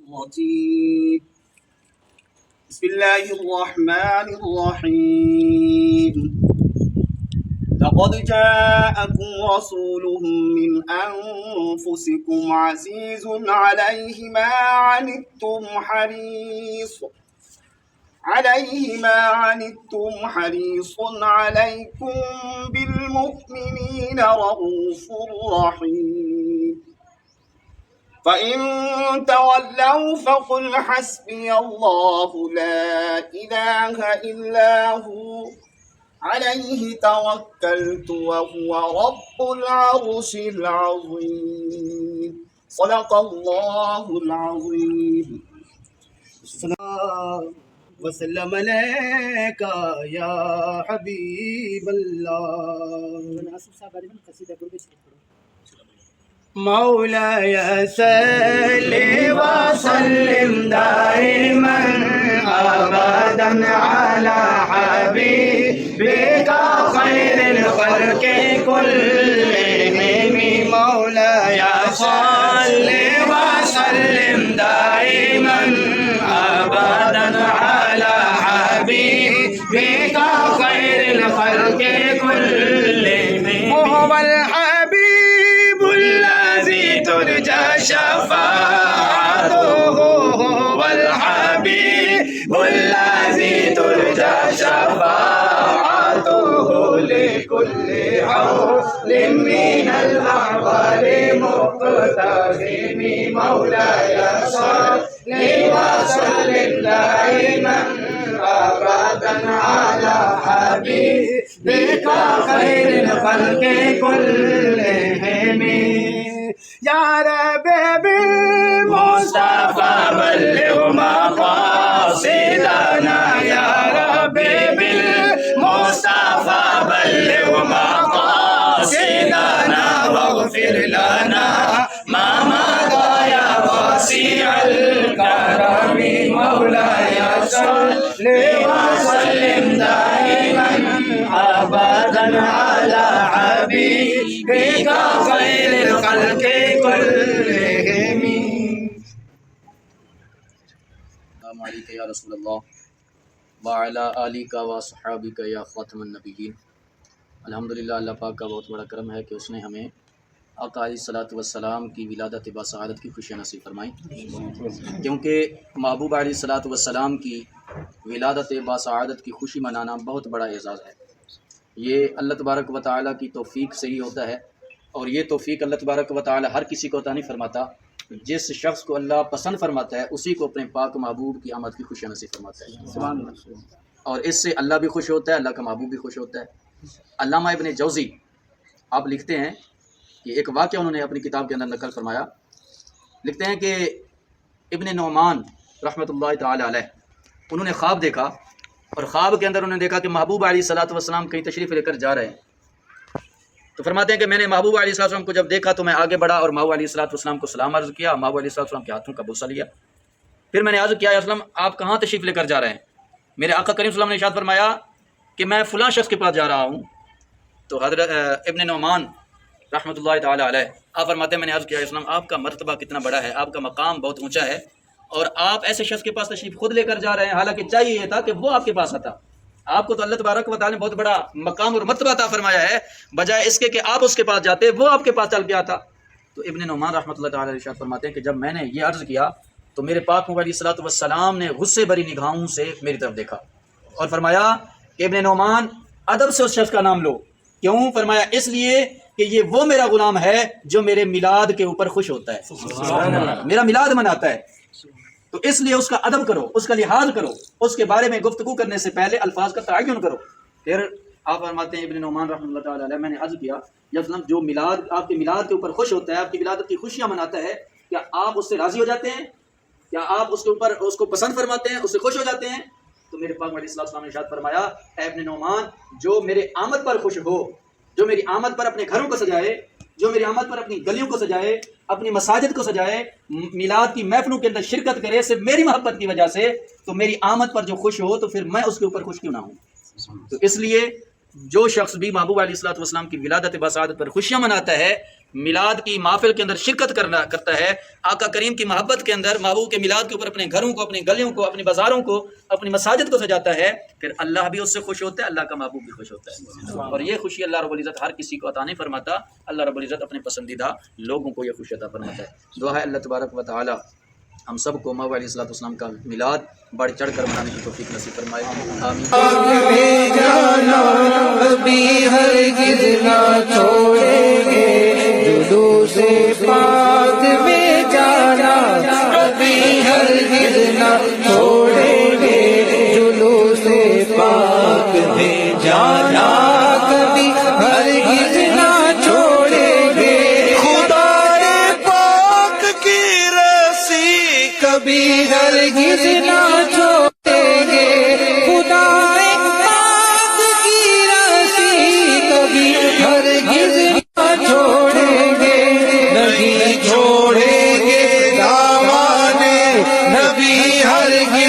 الرجيم بسم الله الرحمن الرحيم لقد جاءكم رسول من أنفسكم عزيز عليه ما عنتم حريص عليكم بالمؤمنين رؤوف رحيم فإن تولوا فقل حسبي الله لا إله إلا هو عليه توكلت وهو رب العرش العظيم صدق الله العظيم وسلم عليك يا حبيب الله مولاي صل وسلم دائما ابدا على حبيبك خير الخلق كلهم مولاي صل وسلم دائما ابدا على حبيبك خير الخلق كلهم هو الحبيب الذي ترجى شفاعته هو الحبيب الذي ترجى شفاعته لكل حول من الأحوال مقتحم مولاي صل وسلم دائما أبدا على حبيبك خير الخلق كلهم يا ربي بالمصطفى بلغ مقاصدنا يا ربي بالمصطفى بلغ مقاصدنا واغفر لنا ما مضى يا واسع الكرم مولاي صل وسلم دائما ابدا على حبيبك خير الخلق كلهم السلام علیکم یا رسول اللہ وعلی آلک و صحابک یا خاتم النبیین۔ الحمدللہ اللہ پاک کا بہت بڑا کرم ہے کہ اس نے ہمیں آقا علیہ الصلوۃ والسلام کی ولادت باسعادت کی خوشیاں نصیب فرمائیں، کیونکہ محبوب علیہ الصلوۃ والسلام کی ولادت باسعادت کی خوشی منانا بہت بڑا اعزاز ہے۔ یہ اللہ تبارک و تعالیٰ کی توفیق سے ہی ہوتا ہے، اور یہ توفیق اللہ تبارک و تعالیٰ ہر کسی کو عطا نہیں فرماتا۔ جس شخص کو اللہ پسند فرماتا ہے اسی کو اپنے پاک محبوب کی آمد کی خوشیاں نصیب فرماتا ہے، اور اس سے اللہ بھی خوش ہوتا ہے، اللہ کا محبوب بھی خوش ہوتا ہے۔ علامہ ابن جوزی آپ لکھتے ہیں کہ ایک واقعہ انہوں نے اپنی کتاب کے اندر نقل فرمایا، لکھتے ہیں کہ ابن نعمان رحمۃ اللہ تعالی علیہ انہوں نے خواب دیکھا، اور خواب کے اندر انہوں نے دیکھا کہ محبوب علیہ الصلوۃ والسلام کہیں تشریف لے کر جا رہے ہیں۔ تو فرماتے ہیں کہ میں نے محبوب علیہ الصلوۃ والسلام کو جب دیکھا تو میں آگے بڑھا اور محبوب علیہ الصلوۃ والسلام کو سلام عرض کیا، محبوب علیہ الصلوۃ والسلام کے ہاتھوں کا بوسہ لیا۔ پھر میں نے عرض کیا یا وسلم آپ کہاں تشریف لے کر جا رہے ہیں؟ میرے آقا کریم صلی اللہ علیہ وسلم نے ارشاد فرمایا کہ میں فلاں شخص کے پاس جا رہا ہوں۔ تو حضرت ابن نعمان رحمۃ اللہ تعالی علیہ آپ فرماتے ہیں میں نے عرض کیا اسلام آپ کا مرتبہ کتنا بڑا ہے، آپ کا مقام بہت اونچا ہے، اور آپ ایسے شخص کے پاس تشریف خود لے کر جا رہے ہیں، حالانکہ چاہیے یہ تھا کہ وہ آپ کے پاس آتا۔ آپ کو تو اللہ تبارک و تعالی نے بہت بڑا مقام اور مرتبہ عطا فرمایا ہے، بجائے اس کے کہ آپ اس کے پاس جاتے وہ آپ کے پاس چل کے آتا۔ تو ابن نعمان رحمۃ اللہ تعالی ارشاد فرماتے ہیں کہ جب میں نے یہ عرض کیا تو میرے پاک محبوب علیہ الصلوۃ والسلام نے غصے بھری نگاہوں سے میری طرف دیکھا اور فرمایا کہ ابن نعمان ادب سے اس شخص کا نام لو۔ کیوں؟ فرمایا اس لیے کہ یہ وہ میرا غلام ہے جو میرے میلاد کے اوپر خوش ہوتا ہے، میرا میلاد مناتا ہے، تو اس لیے اس کا ادب کرو، اس کا لحاظ کرو، اس کے بارے میں گفتگو کرنے سے پہلے الفاظ کا تعین کرو۔ پھر آپ فرماتے ہیں ابن نعمان رحمۃ اللہ تعالی علیہ میں نے عرض کیا یا جو میلاد آپ کے میلاد کے اوپر خوش ہوتا ہے، آپ کی ولادت کی خوشیاں مناتا ہے، کیا آپ اس سے راضی ہو جاتے ہیں؟ کیا آپ اس کے اوپر اس کو پسند فرماتے ہیں، اس سے خوش ہو جاتے ہیں؟ تو میرے پاک علیہ السلام نے ارشاد فرمایا اے ابن نعمان جو میرے آمد پر خوش ہو، جو میری آمد پر اپنے گھروں کو سجائے، جو میری آمد پر اپنی گلیوں کو سجائے، اپنی مساجد کو سجائے، میلاد کی محفلوں کے اندر شرکت کرے صرف میری محبت کی وجہ سے، تو میری آمد پر جو خوش ہو تو پھر میں اس کے اوپر خوش کیوں نہ ہوں؟ تو اس لیے جو شخص بھی محبوب علیہ الصلوۃ والسلام کی ولادت بسعادت پر خوشیاں مناتا ہے میلاد کی محفل کے اندر شرکت کرتا ہے، آقا کریم کی محبت کے اندر محبوب کے میلاد کے اوپر اپنے گھروں کو، اپنی گلیوں کو، اپنی بازاروں کو، اپنی مساجد کو سجاتا ہے، پھر اللہ بھی اس سے خوش ہوتا ہے، اللہ کا محبوب بھی خوش ہوتا ہے، اور یہ خوشی اللہ رب العزت ہر کسی کو عطا نہیں فرماتا، اللہ رب العزت اپنے پسندیدہ لوگوں کو یہ خوشی عطا فرماتا ہے۔ دعا ہے اللہ تبارک و تعالی ہم سب کو محبوب علیہ الصلوۃ والسلام کا میلاد بڑھ چڑھ کر منانے کی توفیق نصیب فرمائے، آمین۔ کبھی ہرگز نہ چھوڑیں گے جلوس پاک میں جانا، کبھی ہرگز نہ چھوڑیں گے جلوس پاک میں جانا، کبھی ہرگز نہ چھوڑیں گے خدا پاک کی رسی، کبھی ہرگز نہ چھوڑیں گے خدا پاک کی رسی، کبھی ہرگز نہ چھوڑیں گے، نہیں چھوڑیں گے دامن نبی ہرگز